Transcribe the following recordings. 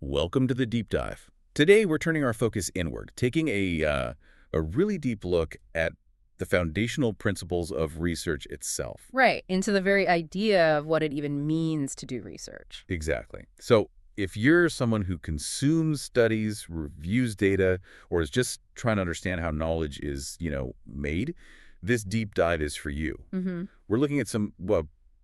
Welcome to the deep dive. Today, we're turning our focus inward, taking a really deep look at the foundational principles of research itself. Right, into the very idea of what it even means to do research. Exactly. So, if you're someone who consumes studies, reviews data, or is just trying to understand how knowledge is, made, this deep dive is for you. hmm We're looking at some,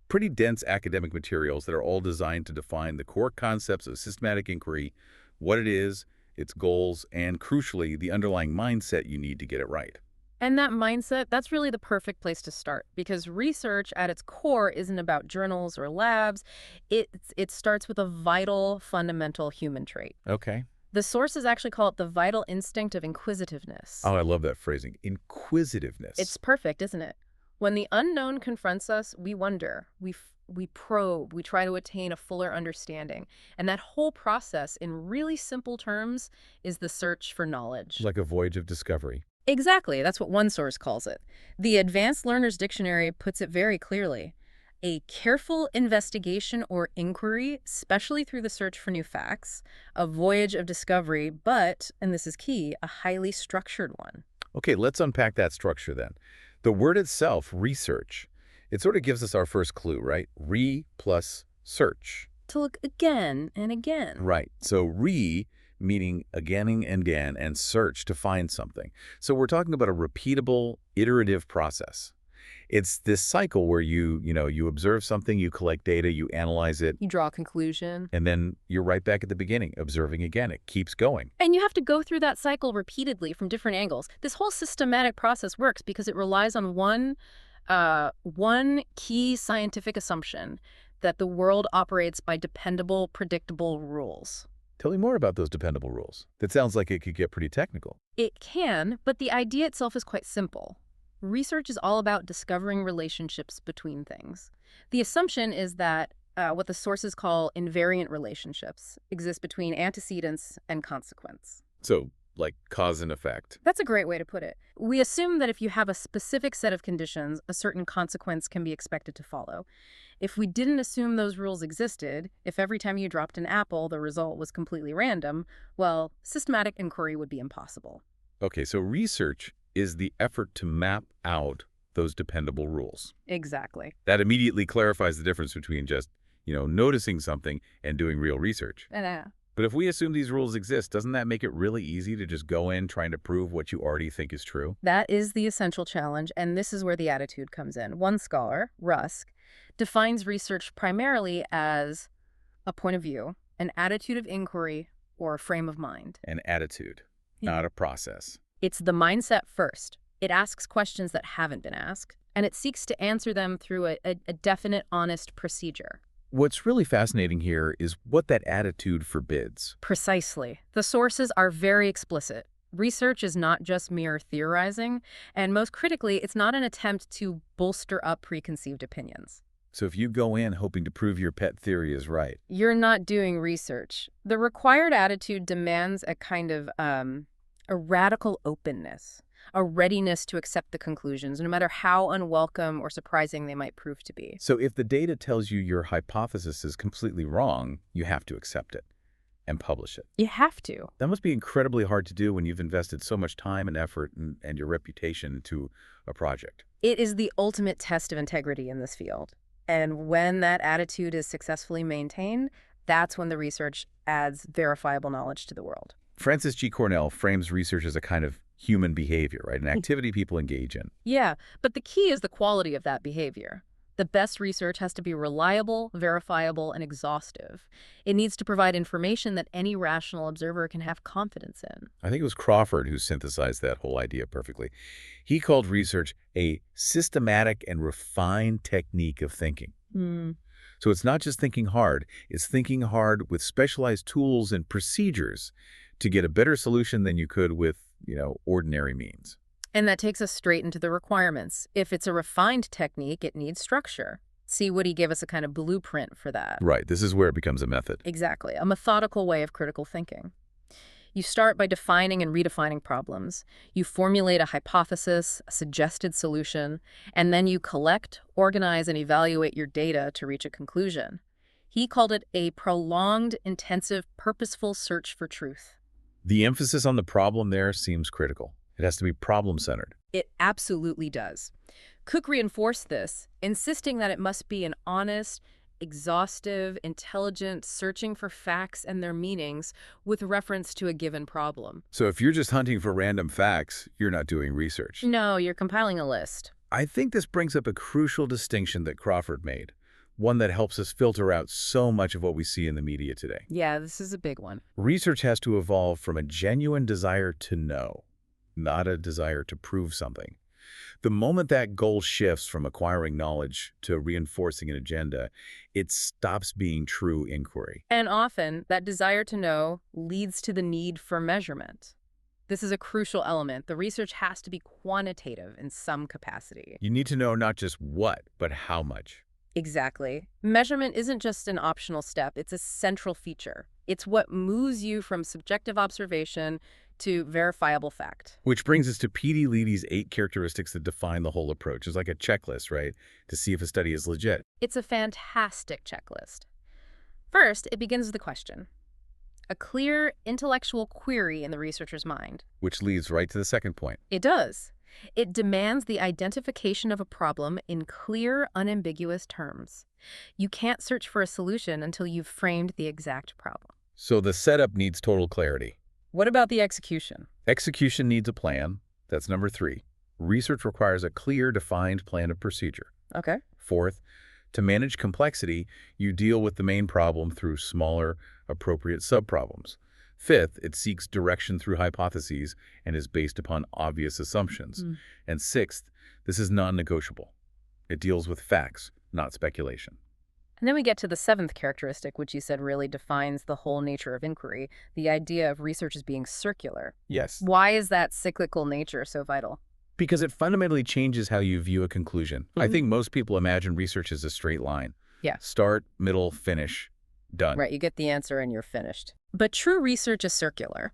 pretty dense academic materials that are all designed to define the core concepts of systematic inquiry, what it is, its goals, and crucially, the underlying mindset you need to get it right. And that mindset, that's really the perfect place to start because research at its core isn't about journals or labs. It starts with a vital, fundamental human trait. Okay. The sources actually call it the vital instinct of inquisitiveness. Oh, I love that phrasing. Inquisitiveness. It's perfect, isn't it? When the unknown confronts us, we wonder, we probe, we try to attain a fuller understanding. And that whole process, in really simple terms, is the search for knowledge. like a voyage of discovery. Exactly, that's what one source calls it. The Advanced Learner's Dictionary puts it very clearly. A careful investigation or inquiry, especially through the search for new facts, a voyage of discovery, but, and this is key, a highly structured one. Okay, let's unpack that structure then. The word itself, research, it sort of gives us our first clue, right? Re plus search. To look again and again. Right. So meaning again and again, and search to find something. So we're talking about a repeatable, iterative process. It's this cycle where you observe something, you collect data, you analyze it, You draw a conclusion. and then you're right back at the beginning, observing again. It keeps going. And you have to go through that cycle repeatedly from different angles. This whole systematic process works because it relies on one key scientific assumption that the world operates by dependable, predictable rules. Tell me more about those dependable rules. That sounds like it could get pretty technical. It can, but the idea itself is quite simple. Research is all about discovering relationships between things. The assumption is that what the sources call invariant relationships exist between antecedents and consequence. So, like cause and effect. That's a great way to put it. We assume that if you have a specific set of conditions, a certain consequence can be expected to follow. If we didn't assume those rules existed, if every time you dropped an apple the result was completely random, well, systematic inquiry would be impossible. Okay, so research is the effort to map out those dependable rules. Exactly. That immediately clarifies the difference between just, noticing something and doing real research. But if we assume these rules exist, doesn't that make it really easy to just go in trying to prove what you already think is true? That is the essential challenge, and this is where the attitude comes in. One scholar, Rusk, defines research primarily as a point of view, an attitude of inquiry, or a frame of mind. An attitude, Yeah. not a process. It's the mindset first. It asks questions that haven't been asked, and it seeks to answer them through a definite, honest procedure. What's really fascinating here is what that attitude forbids. Precisely. The sources are very explicit. Research is not just mere theorizing, and most critically, it's not an attempt to bolster up preconceived opinions. So if you go in hoping to prove your pet theory is right, You're not doing research. The required attitude demands a kind of a radical openness, a readiness to accept the conclusions, no matter how unwelcome or surprising they might prove to be. so if the data tells you your hypothesis is completely wrong, you have to accept it and publish it. You have to. That must be incredibly hard to do when you've invested so much time and effort and your reputation into a project. It is the ultimate test of integrity in this field. And when that attitude is successfully maintained, that's when the research adds verifiable knowledge to the world. Francis G. Cornell frames research as a kind of human behavior, right? An activity people engage in. Yeah, but the key is the quality of that behavior. The best research has to be reliable, verifiable, and exhaustive. It needs to provide information that any rational observer can have confidence in. I think it was Crawford who synthesized that whole idea perfectly. He called research a systematic and refined technique of thinking. So it's not just thinking hard, it's thinking hard with specialized tools and procedures to get a better solution than you could with, ordinary means. And that takes us straight into the requirements. If it's a refined technique, it needs structure. See, Woody gave us a kind of blueprint for that. Right, this is where it becomes a method. Exactly, a methodical way of critical thinking. You start by defining and redefining problems. You formulate a hypothesis, a suggested solution, and then you collect, organize, and evaluate your data to reach a conclusion. He called it a prolonged, intensive, purposeful search for truth. The emphasis on the problem there seems critical. It has to be problem-centered. It absolutely does. Cook reinforced this, insisting that it must be an honest, exhaustive, intelligent searching for facts and their meanings with reference to a given problem. So if you're just hunting for random facts, you're not doing research. No, you're compiling a list. I think this brings up a crucial distinction that Crawford made, one that helps us filter out so much of what we see in the media today. Yeah, this is a big one. Research has to evolve from a genuine desire to know, not a desire to prove something. The moment that goal shifts from acquiring knowledge to reinforcing an agenda, it stops being true inquiry. And often, that desire to know leads to the need for measurement. This is a crucial element. The research has to be quantitative in some capacity. You need to know not just what, but how much. Exactly. Measurement isn't just an optional step, it's a central feature. It's what moves you from subjective observation to verifiable fact. Which brings us to P.D. Leedy's 8 characteristics that define the whole approach. It's like a checklist, right, to see if a study is legit. It's a fantastic checklist. First, it begins with a question. A clear intellectual query in the researcher's mind. Which leads right to the second point. It does. It demands the identification of a problem in clear, unambiguous terms. You can't search for a solution until you've framed the exact problem. So the setup needs total clarity. What about the execution? Execution needs a plan. That's number 3. Research requires a clear, defined plan of procedure. Okay. Fourth, to manage complexity, you deal with the main problem through smaller, appropriate subproblems. Fifth, it seeks direction through hypotheses and is based upon obvious assumptions. And sixth, this is non-negotiable. It deals with facts, not speculation. And then we get to the 7th characteristic, which you said really defines the whole nature of inquiry, the idea of research as being circular. Yes. Why is that cyclical nature so vital? Because it fundamentally changes how you view a conclusion. I think most people imagine research as a straight line. Yeah. Start, middle, finish, done. Right, you get the answer and you're finished. But true research is circular.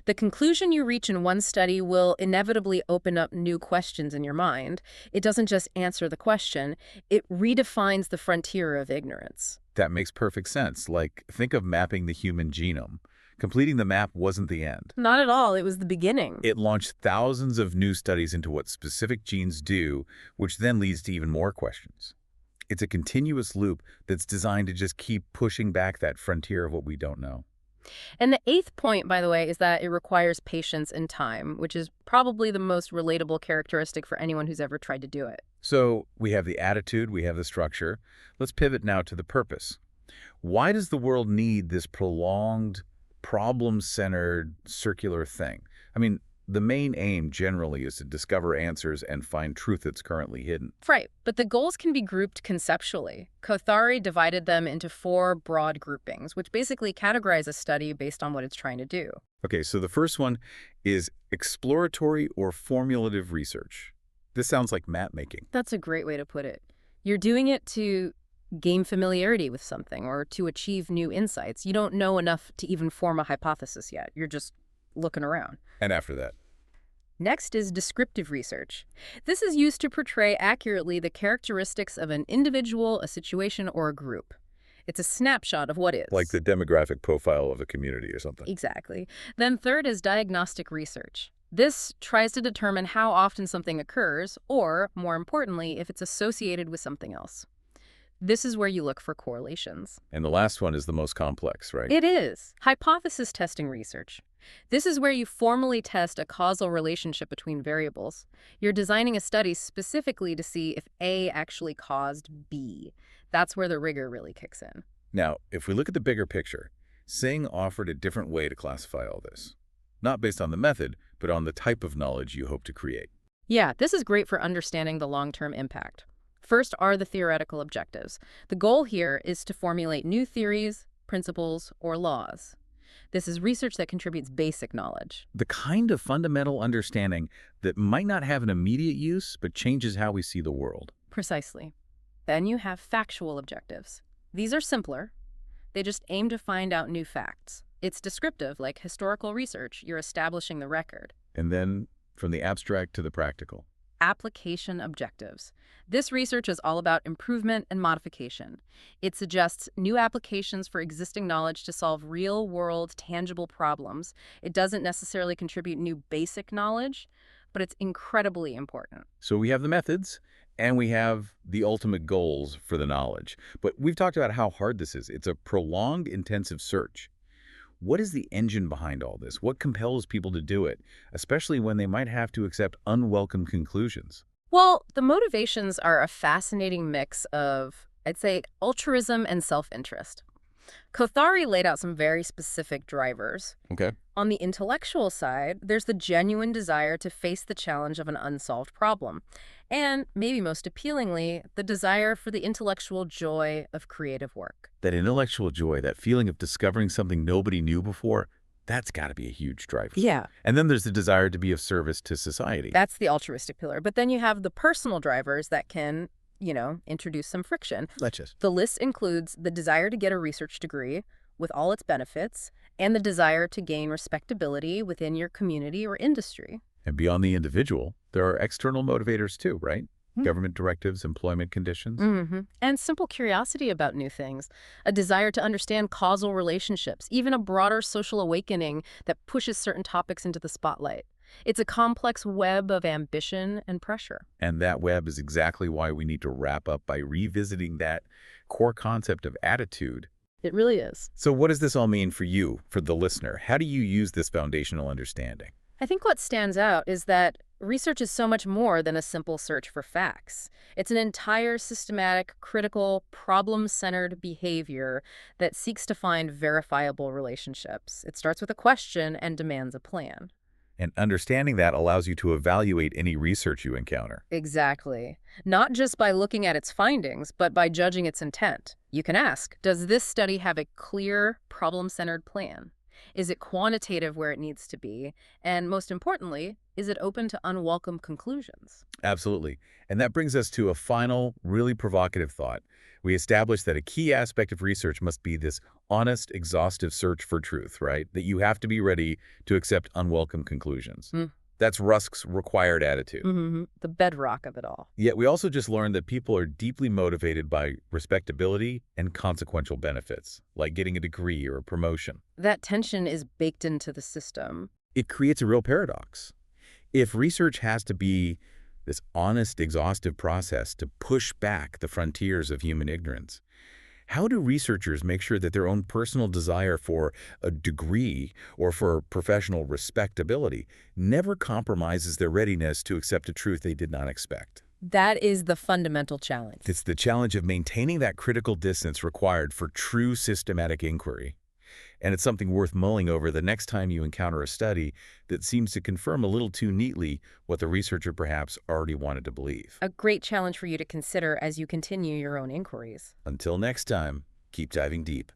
The conclusion you reach in one study will inevitably open up new questions in your mind. It doesn't just answer the question, it redefines the frontier of ignorance. That makes perfect sense. Like, think of mapping the human genome. Completing the map wasn't the end. Not at all, it was the beginning. It launched thousands of new studies into what specific genes do, which then leads to even more questions. It's a continuous loop that's designed to just keep pushing back that frontier of what we don't know. And the 8th point, by the way, is that it requires patience and time, which is probably the most relatable characteristic for anyone who's ever tried to do it. So we have the attitude, we have the structure. Let's pivot now to the purpose. Why does the world need this prolonged, problem-centered, circular thing? I mean, the main aim generally is to discover answers and find truth that's currently hidden. Right, but the goals can be grouped conceptually. Kothari divided them into 4 broad groupings, which basically categorize a study based on what it's trying to do. Okay, so the first one is exploratory or formulative research. This sounds like map making. That's a great way to put it. You're doing it to gain familiarity with something or to achieve new insights. You don't know enough to even form a hypothesis yet. You're just looking around. And after that? Next is descriptive research. This is used to portray accurately the characteristics of an individual, a situation, or a group. It's a snapshot of what is. Like the demographic profile of a community or something. Exactly. Then third is diagnostic research. This tries to determine how often something occurs, or, more importantly, if it's associated with something else. This is where you look for correlations. And the last one is the most complex, right? It is. Hypothesis testing research. This is where you formally test a causal relationship between variables. You're designing a study specifically to see if A actually caused B. That's where the rigor really kicks in. Now, if we look at the bigger picture, Singh offered a different way to classify all this. Not based on the method, but on the type of knowledge you hope to create. Yeah, this is great for understanding the long-term impact. First are the theoretical objectives. The goal here is to formulate new theories, principles, or laws. This is research that contributes basic knowledge. The kind of fundamental understanding that might not have an immediate use, but changes how we see the world. Precisely. Then you have factual objectives. These are simpler. They just aim to find out new facts. It's descriptive, like historical research. You're establishing the record. And then, from the abstract to the practical. application objectives. This research is all about improvement and modification. It suggests new applications for existing knowledge to solve real-world, tangible problems. It doesn't necessarily contribute new basic knowledge, but it's incredibly important. So we have the methods, and we have the ultimate goals for the knowledge. But we've talked about how hard this is. It's a prolonged, intensive search. What is the engine behind all this? What compels people to do it, especially when they might have to accept unwelcome conclusions? Well, the motivations are a fascinating mix of, I'd say, altruism and self-interest. Kothari laid out some very specific drivers. Okay. On the intellectual side, there's the genuine desire to face the challenge of an unsolved problem. And, maybe most appealingly, the desire for the intellectual joy of creative work. That intellectual joy, that feeling of discovering something nobody knew before, that's got to be a huge driver. Yeah. And then there's the desire to be of service to society. That's the altruistic pillar. But then you have the personal drivers that can, introduce some friction. Let's just. The list includes the desire to get a research degree with all its benefits and the desire to gain respectability within your community or industry. And beyond the individual, there are external motivators too, right? Government directives, employment conditions. And simple curiosity about new things, a desire to understand causal relationships, even a broader social awakening that pushes certain topics into the spotlight. It's a complex web of ambition and pressure. And that web is exactly why we need to wrap up by revisiting that core concept of attitude. It really is. So what does this all mean for you, for the listener? How do you use this foundational understanding? I think what stands out is that research is so much more than a simple search for facts. It's an entire systematic, critical, problem-centered behavior that seeks to find verifiable relationships. It starts with a question and demands a plan. And understanding that allows you to evaluate any research you encounter. Exactly. Not just by looking at its findings, but by judging its intent. You can ask, does this study have a clear, problem-centered plan? Is it quantitative where it needs to be? And most importantly, is it open to unwelcome conclusions? Absolutely. And that brings us to a final, really provocative thought. We established that a key aspect of research must be this honest, exhaustive search for truth, right? That you have to be ready to accept unwelcome conclusions. That's Rusk's required attitude. The bedrock of it all. Yet we also just learned that people are deeply motivated by respectability and consequential benefits, like getting a degree or a promotion. That tension is baked into the system. It creates a real paradox. If research has to be this honest, exhaustive process to push back the frontiers of human ignorance, how do researchers make sure that their own personal desire for a degree or for professional respectability never compromises their readiness to accept a truth they did not expect? That is the fundamental challenge. It's the challenge of maintaining that critical distance required for true systematic inquiry. And it's something worth mulling over the next time you encounter a study that seems to confirm a little too neatly what the researcher perhaps already wanted to believe. A great challenge for you to consider as you continue your own inquiries. Until next time, keep diving deep.